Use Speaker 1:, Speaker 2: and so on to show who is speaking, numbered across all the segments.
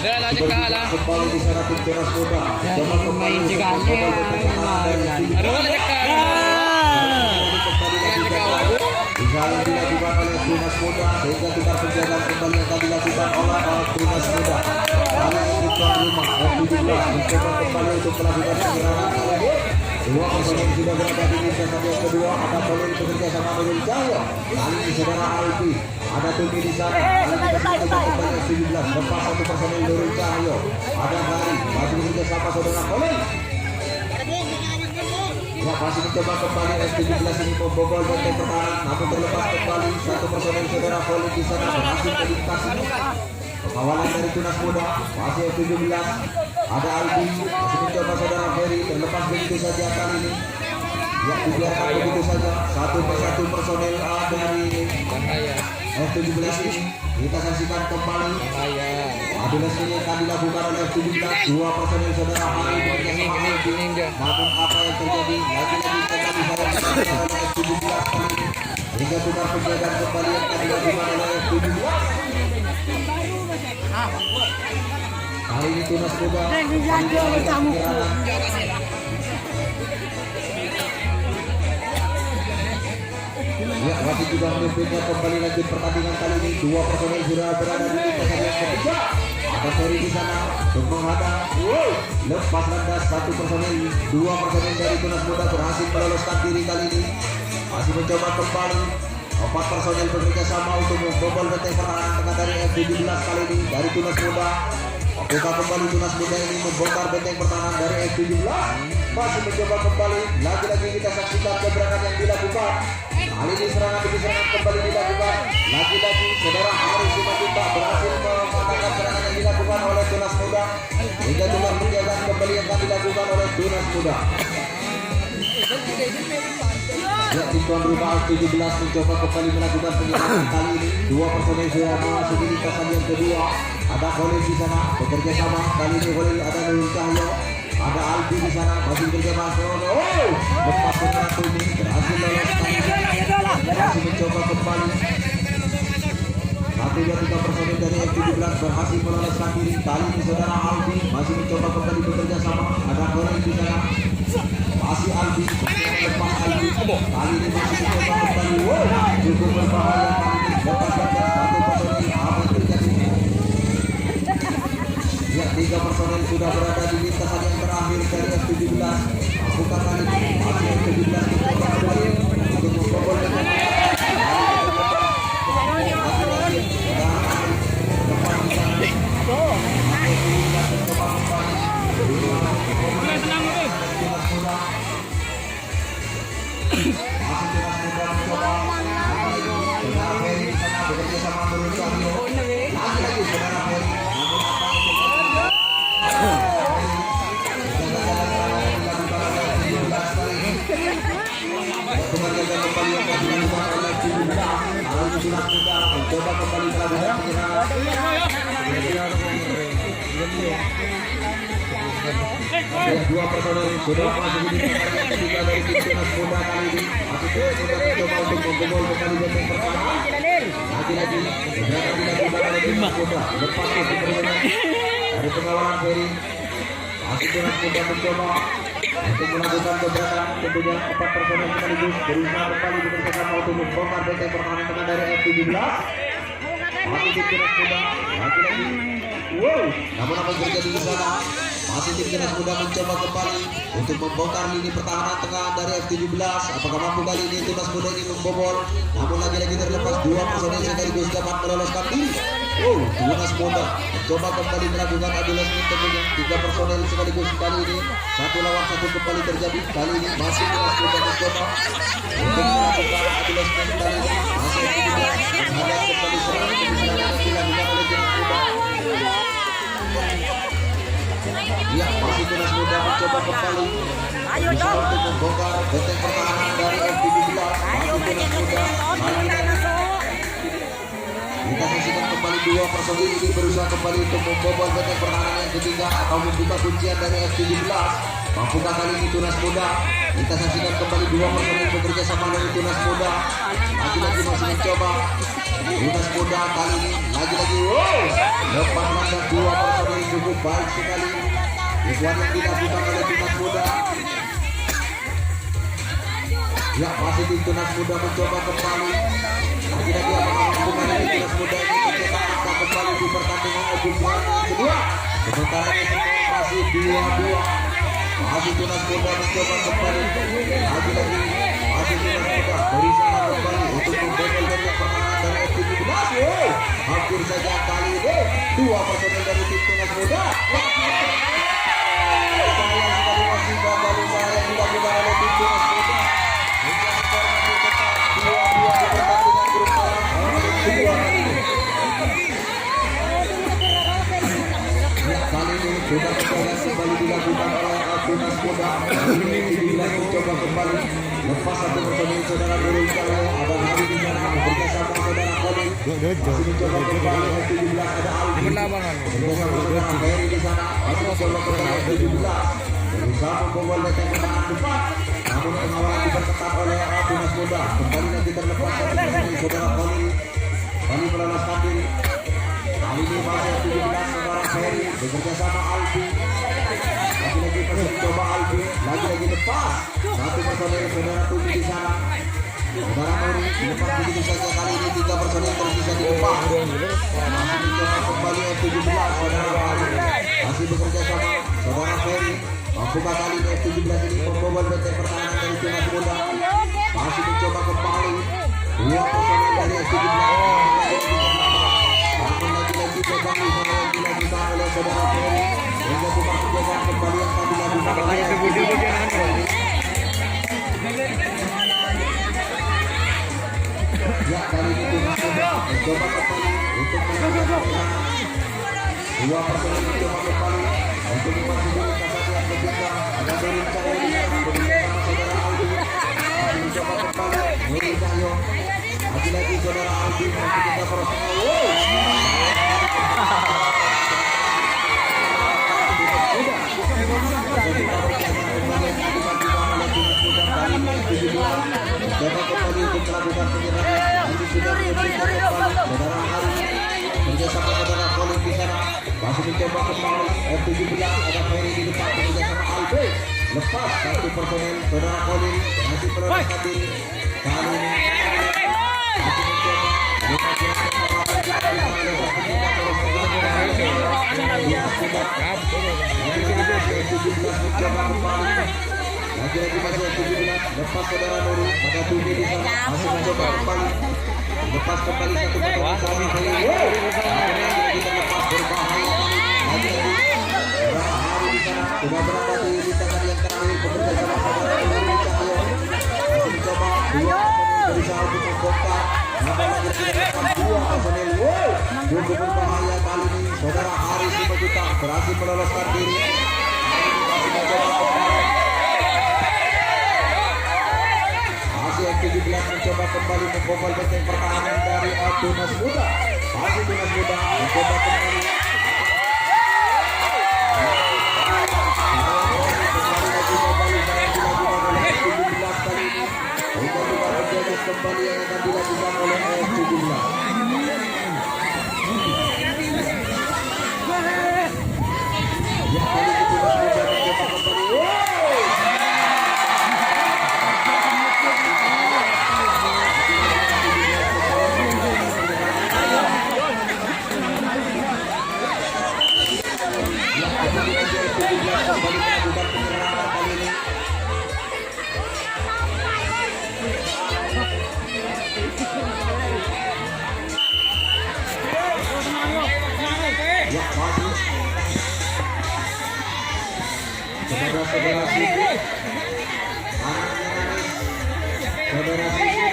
Speaker 1: Kembali di sana tim Tunas Muda. Coba kembali Dijalan dilakukan oleh Tunas Muda sehingga tukar penjagaan kembali akan dilakukan oleh Tunas Muda. Kali ini tuan rumah F17 mencoba kembali untuk melakukan penyerangan. Dua personel sudah berada di lintasan yang kedua. Ada Polri bekerja sama dengan Cahyo. Kali ini saudara Alfi. Ada Tumi di sana. Kali ini kita kembali F17. Lepas satu personel Nurul Cahyo. Ada Hari. Masih bekerja sama saudara Polri. Ya, masih mencoba kembali F17 ini membobol benteng pertahanan, namun terlepas kembali satu personel saudara Polri di sana berhasil melintasi. Pengawalan dari Tunas Muda masih F17. Ada Albi masih mencoba saudara Ferry, terlepas begitu saja kali ini. Ya, dibiarkan begitu saja satu persatu personel dari F17 ini. Kita saksikan kembali. Adulas ini akan dilakukan oleh F17. Dua personel saudara Hari bekerja sama Albi. Namun apa yang terjadi? Lagi-lagi kembali saya oleh F17 kali ini. Hingga tukar penjagaan kembali yang akan dilakukan oleh F17. Kali ini Tunas Muda. Ya, masih juga memimpinnya kembali lanjut pertandingan kali ini. Dua personel sudah berada di lintasan yang ketiga. Ada Ferry di sana untuk menghadang. Lepas landas satu personel. Dua personel dari Tunas Muda berhasil meloloskan diri kali ini. Masih mencoba kembali. Empat personel bekerja sama untuk membobol benteng pertahanan tengah dari F17 kali ini dari Tunas Muda. Apakah kembali Tunas Muda ini membongkar benteng pertahanan dari F17? Masih mencoba kembali. Lagi-lagi kita saksikan gebrakan yang dilakukan. Kali ini serangan demi serangan kembali dilakukan. Lagi-lagi saudara Hari Simanjunta berhasil mematahkan serangan yang dilakukan oleh Tunas Muda. Hingga tukar penjagaan kembali akan dilakukan oleh Tunas Muda. Ya, tim tuan rumah F17 mencoba kembali melakukan penyerangan kali ini. Dua personel sudah masuk di lintasan yang kedua. Ada Khalil di sana bekerja sama. Kali ini Khalil ada Nurul Cahyo. Ada Albi di sana masih bekerja sama. Lepas satu ini berhasil lolos kali ini. Masih mencoba kembali. Satu dua tiga personel dari F17 berhasil meloloskan diri. Kali ini saudara Albi masih mencoba kembali bekerja sama. Ada Khalil di sana. Masih Albi, lepas Albi. Kali ini masih mencoba kembali. Cukup berbahaya kali ini. Lepas landas satu personel. Apa yang terjadi? Ya, tiga personel sudah berada di lintasan yang terakhir dari F17. Bukan kali ini masih F17 mencoba kembali untuk membobol benteng. Bekerja sama Nurul Cahyo. Lagi-lagi saudara Ferry. Namun apa yang terjadi? Pengajaran kembali yang akan dilakukan oleh F17. Kali ini Tunas Muda mencoba kembali melakukan penyerangan. Ya, dua personel sudah masuk di lintasan ketiga dari tim Tunas Muda kali ini. Masih Tunas Muda mencoba untuk membobol kembali benteng pertahanan. Lagi-lagi gerakan dilakukan oleh Tunas Muda. Lepas itu dari pengawalan Ferry. Masih Tunas Muda mencoba untuk melakukan gebrakan. Tentunya empat personel sekaligus berusaha kembali bekerja sama untuk membongkar benteng pertahanan tengah dari F17. Masih tim Tunas Muda. Lagi-lagi. Namun apa yang terjadi di sana? Masih tim Tunas Muda mencoba kembali untuk membongkar lini pertahanan tengah dari F17. Apakah mampu kali ini Tunas Muda ini membobol? Namun lagi-lagi terlepas dua personel sekaligus dapat meloloskan diri. Tunas Muda mencoba kembali melakukan adu lesmin tentunya. Tiga personel sekaligus kali ini. Satu lawan satu kembali terjadi. Kali ini masih Tunas Muda mencoba untuk melakukan adu lesmin kali ini. Masih F17 menghadap kembali serangan yang dilakukan oleh Tunas Muda. Ya, masih Tunas Muda mencoba kembali berusaha untuk membongkar benteng pertahanan dari F17. Masih Tunas Muda kita saksikan kembali dua personil ini berusaha kembali untuk membobol benteng pertahanan yang ketiga atau membuka kuncian dari F17. Mampukah kali ini Tunas Muda? Kita saksikan kembali dua personil bekerja sama dari Tunas Muda. Lagi-lagi masih mencoba Tunas Muda kali ini lagi-lagi lepas landas dua personil cukup baik sekali. Rituan yang dilakukan oleh Tunas Muda. Ya, masih di Tunas Muda mencoba kembali. Lagi-lagi apakah bukan ini Tunas Muda ini mencetak angka kembali di pertandingan kedua. Sementara ini masih 2-2. Masih Tunas Muda mencoba kembali. Lagi-lagi masih Tunas Muda berusaha kembali untuk membobol dari pertahanan dari F17. Hampir saja kali ini dua personel dari tim Tunas Muda. Sayang sekali masih gagal usaha yang dilakukan oleh tim Tunas Muda. Dua-dua di pertandingan grup A kedua kali ini. Kali ini sudah kembali dilakukan oleh Tunas Muda. Ini mencoba kembali lepas satu personil saudara Nurul Hidayah. Ada Hari di sana bersama saudara Khalid. Masih mencoba kembali 17 ada Aldi. Bersama saudara Ferry di sana. Masih mencoba kembali 17. Berusaha membobol datang ke tangan depan. Namun pengawalan diperketat oleh Tunas Muda. Kembali nanti terlepas satu personil saudara Khalid. Kali meloloskan diri. Kali ini masih 17 saudara Ferry bekerja sama Aldi. Lagi-lagi masih mencoba Aldi. Lagi-lagi lepas. Satu personil saudara Tumi di sana. Saudara Nuri dilepas begitu saja. Kali ini 3 personil tersisa di depan. Masih mencoba kembali F17 saudara Aldi. Masih bekerja sama saudara Ferry. Mampukah kali ini F17 ini membobol benteng pertahanan dari Tunas Muda. Masih mencoba kembali 2 personil dari F17. Namun lagi-lagi coba usaha yang dilakukan oleh saudara Ferry. Sehingga bukan penjagaan kembali yang tadi dilakukan oleh ya, kali ini Tunas Muda mencoba kembali untuk menangkap dua personil mencoba kembali untuk memasuki kasat yang ketiga. Ada Nurul Hidayah bersama saudara Aldi. Masih mencoba kembali Nurul Hidayah. Lagi-lagi saudara Aldi masih kita personil. Coba kembali untuk melakukan penyerangan. Ini sudah saudara Hari bersama saudara Khalid di sana. Masih mencoba kembali F17 ada Ferry di depan bersama Aldi. Lepas satu personel saudara Khalid masih meloloskan diri. Kali ini masih mencoba lagi-lagi masih 17 lepas saudara Nurul pada Tumi di sana. Masih mencoba kembali lepas kembali satu personil sama lagi-lagi terlepas berbahaya. Lagi-lagi saudara Hari di sana sudah berada di lintasan yang terakhir bekerja sama saudara Nurul Hidayah. Masih mencoba 2 personil berusaha untuk membongkar. Namun lagi-lagi 2 personil cukup berbahaya kali ini. Saudara Hari Simajuta berhasil meloloskan diri. Masih mencoba kembali. Masih F17 mencoba kembali membobol benteng pertahanan dari Tunas Muda. Masih Tunas Muda mencoba kembali. Kembali yang akan dilakukan oleh F17. Ya, kali ini Tunas Muda mencoba kembali. Kembali melakukan penyerangan kali ini. Ya, masih saudara-saudara Sisi, anaknya nangis. Saudara Sisi,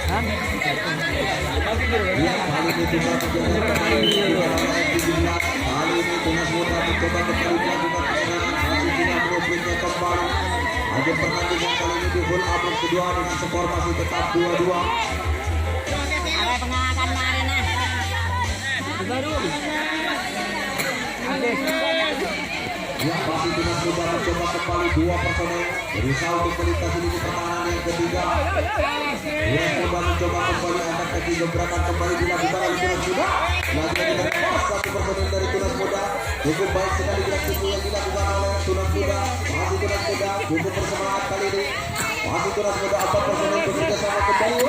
Speaker 1: anaknya ya, kali ini juga menjaga kembali di dalam F17. Kali ini Tunas Muda mencoba kembali melakukan penyerangan. Masih tidak mengobrolnya kembali. Akhir pertandingan kali ini di full up kedua dengan skor masih tetap 2-2.
Speaker 2: Ada pengakan arena. Baru.
Speaker 1: Ya, masih Tunas Muda mencoba kembali dua personel berusaha untuk melintasi lini pertahanan yang ketiga. Tunas Muda mencoba kembali angkat kaki gebrakan kembali dilakukan oleh Tunas Muda. Lagi-lagi lepas satu personel dari Tunas Muda. Cukup baik sekali gerak tubuh yang dilakukan oleh Tunas Muda. Masih Tunas Muda cukup bersemangat kali ini. Masih Tunas Muda empat personel bekerja sama kembali.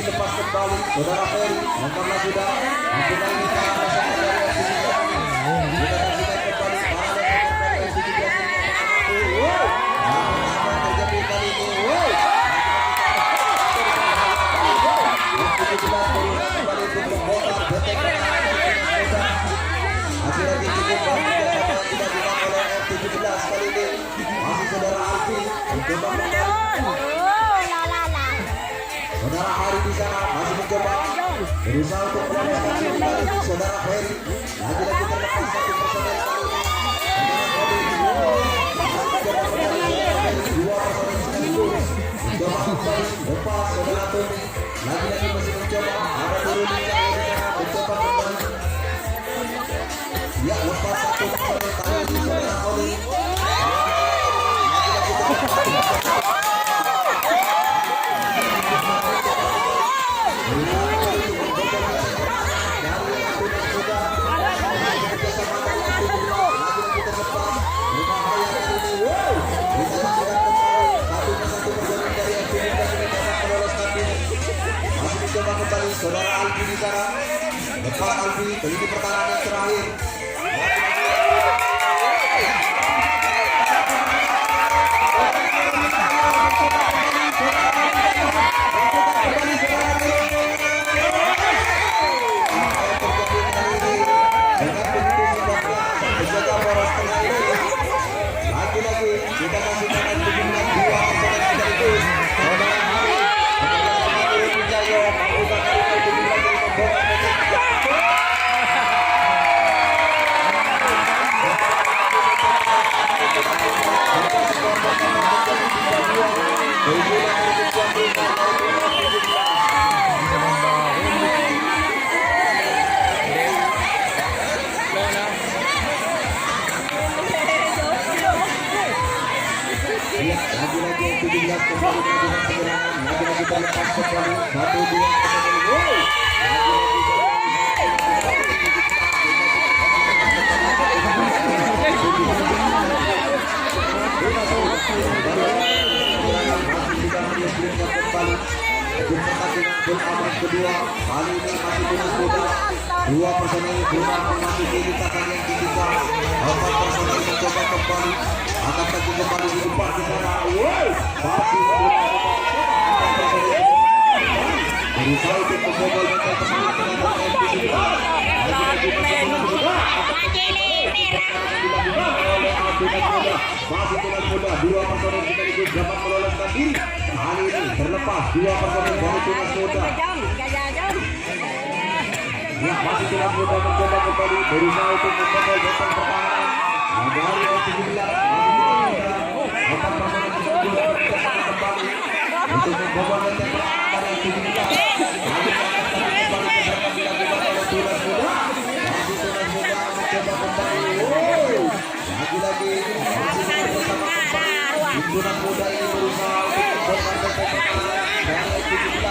Speaker 1: Lepas kembali saudara Ferry yang karena sudah lakukan ini kita saksikan kembali terjadi kali ini kembali untuk membongkar benteng akhirnya cukup baik kerjasama yang dilakukan oleh F17 kali ini masih saudara Alfi mencoba saudara Hari di sana masih mencoba berusaha untuk meloloskan diri kali ini saudara Ferry lagi-lagi terlepas satu personel kali ini dua personel sekaligus mencoba kembali lepas saudara Tommy lagi-lagi masih mencoba ada turun di sana mencoba kembali ya lepas satu personel kali ini saudara Tommy lagi-lagi terlepas coba kembali saudara Alfi di sana lepas Alfi ke lini pertahanan yang terakhir lagi-lagi kita masih akan berjumlah dua personel sekaligus saudara lagi-lagi 17 kembali melakukan penyerangan lagi-lagi terlepas kembali 1-2 kedua kali ini masih Tunas Muda dua personel Brunei memasuki lintasan yang ketiga empat personel mencoba kembali akan kaki kembali di depan di sana masih berusaha untuk membobol mental pertahanan dengan MP9 lagi-lagi masih Tunas Muda dilakukan oleh Tunas Muda masih Tunas Muda dua personel sekaligus dapat meloloskan diri kali ini terlepas dua personel dari Tunas Muda ya masih Tunas Muda mencoba kembali berusaha untuk membobol mental pertahanan dari MP9 empat personel sekaligus bekerja kembali untuk membobol mental pertahanan dari MP9 Tunas Muda masih Tunas Muda mencoba kembali lagi-lagi masih bersama kembali Tunas Muda ini berusaha untuk membongkar pertahanan dari MP9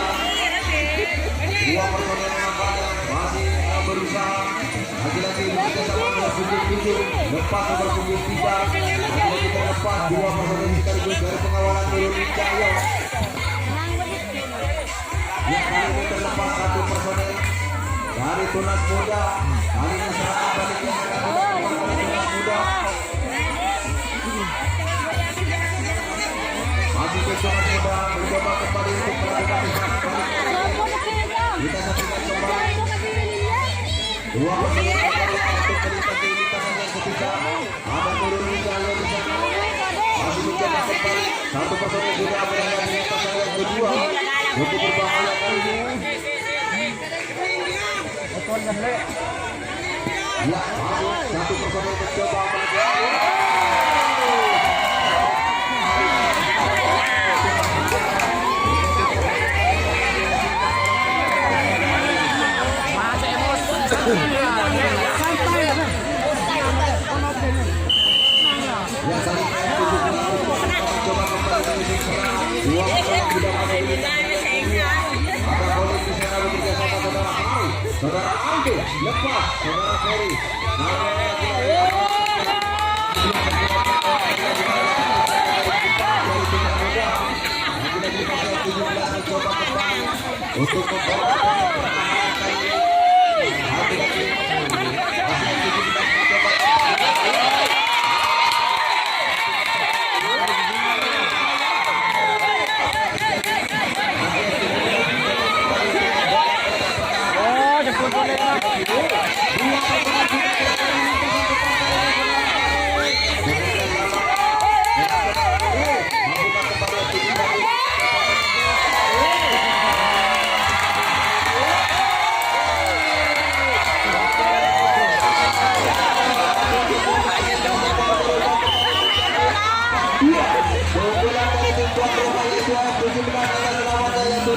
Speaker 1: dua personel nampaknya masih berusaha lagi-lagi bekerja sama dengan punggung 7 lepas nomor punggung 3 lagi-lagi terlepas dua personel sekaligus dari pengawalan Nurul Cahyo yang kali ini terlepas satu personel dari Tunas Muda kali ini serangan balik yang akan dilakukan oleh Tunas Muda masih Tunas Muda mencoba kembali untuk melakukan kita saksikan kembali dua personel untuk melintasi lintasan yang ketiga ada Nurul Cahyo di sana Satu personil sudah berada di atas yang kedua. Untuk berbahaya kali ini. Ya, satu personil mencoba saudara Aldo lepas, saudara Ferry. Untuk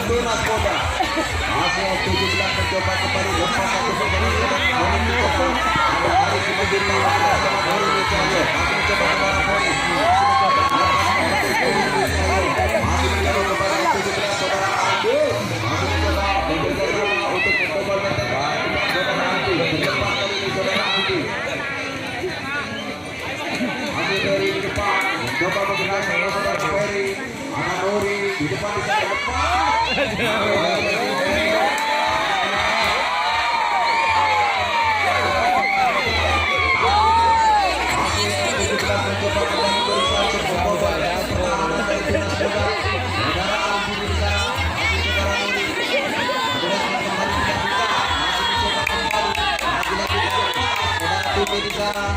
Speaker 1: Tunas Muda masih 17 mencoba kembali lepas satu pemain ada hari kemudian Hori Cahyo masih mencoba kembali Hori masih mencoba kembali 17 saudara Andi masih mencoba bekerjasama untuk mencoba bertembak saudara Andi berdepan kali ini saudara Andi masih Hori di depan mencoba bekerjasama saudara Ferry ada Hori di depan di sana depan.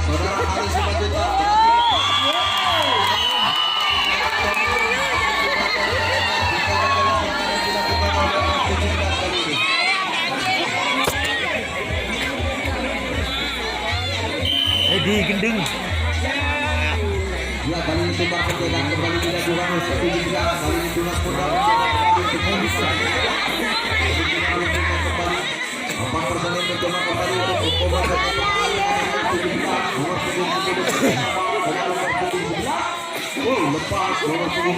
Speaker 1: Saudara Ali Simanjuntak
Speaker 3: Edi gending.
Speaker 1: ya kali ini tumbang pencegahan kembali dilakukan oleh 17 kali ini Tunas Muda kembali 4 personil mencoba kembali untuk mencoba lepas nomor 10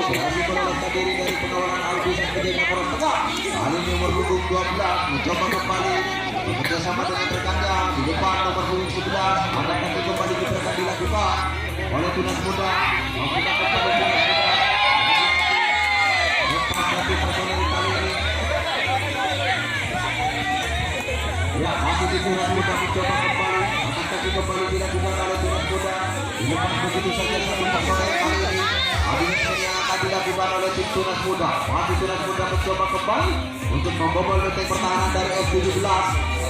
Speaker 1: berhasil meloloskan diri dari pengawalan Alvis yang menjadi nomor tengah. Kali ini nomor 12 mencoba kembali bekerjasama dengan rekannya di depan nomor 11 akan kembali gerakan dilakukan oleh Tunas Muda membuka kepada Tunas Muda lepas satu personel kali ini ya masih di Tunas Muda mencoba kembali akan kembali dilakukan oleh Tunas Muda dilepas begitu saja satu personel kali ini akhirnya akan dilakukan oleh tim Tunas Muda. Masih Tunas Muda mencoba kembali untuk membobol benteng pertahanan dari F17.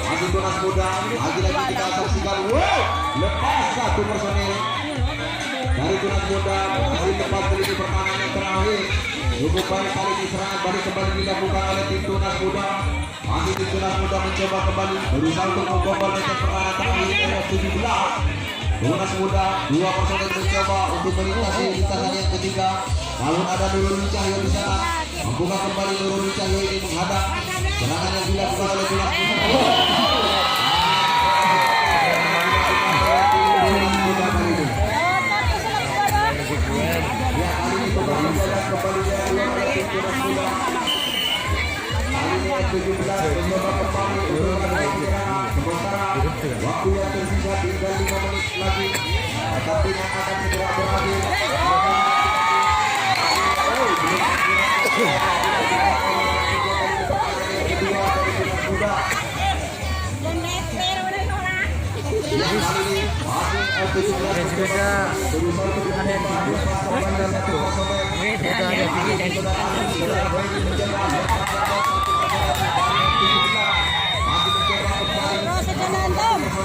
Speaker 1: Masih Tunas Muda lagi-lagi kita saksikan lepas satu personel dari Tunas Muda masih tepat di pertahanan yang terakhir. Cukup baik kali ini serangan balik kembali dilakukan oleh tim Tunas Muda. Masih tim Tunas Muda mencoba kembali berusaha untuk membobol benteng pertahanan terakhir dari F17. Tunas Muda 2 personel mencoba untuk melintasi lintasan yang ketiga. Lalu ada Nurul Cahyo di sana membuka kembali Nurul Cahyo ini menghadap serangan yang dilakukan oleh Tunas Muda. Ya kali ini kembali kembali dari Tunas Muda. Kali ini 17 mencoba kembali untuk sementara waktu yang tersisa tinggal 5 menit lagi tetapi yang akan segera berakhir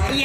Speaker 2: Terus